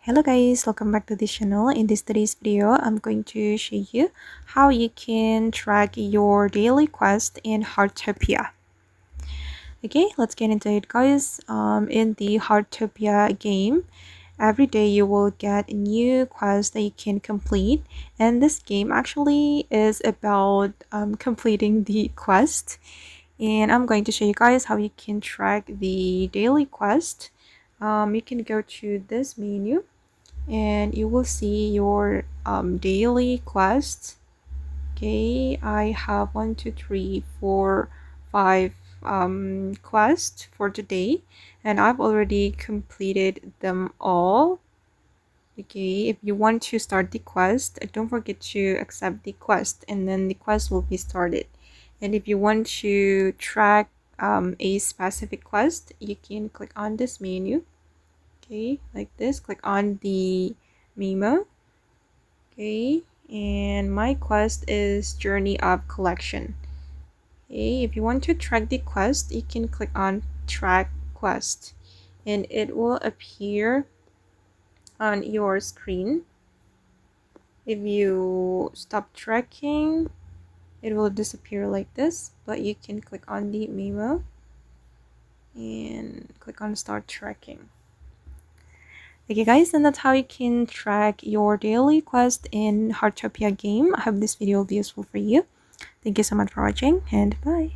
Hello guys, welcome back to this channel. In today's video, I'm going to show you how you can track your daily quest in Heartopia. Okay, let's get into it guys. In the Heartopia game, every day you will get a new quest that you can complete, and this game actually is about completing the quest. And I'm going to show you guys how you can track the daily quest. You can go to this menu and you will see your daily quests. Okay, I have 5 quests for today, and I've already completed them all. Okay, if you want to start the quest, don't forget to accept the quest, and then the quest will be started. And if you want to track a specific quest, you can click on this menu. Okay, like this, click on the memo. Okay, and my quest is Journey of Collection. Okay, if you want to track the quest, you can click on track quest and it will appear on your screen. If you stop tracking, it will disappear like this, but you can click on the memo and click on start tracking. Okay guys, and that's how you can track your daily quest in Heartopia game. I hope this video will be useful for you. Thank you so much for watching, and bye.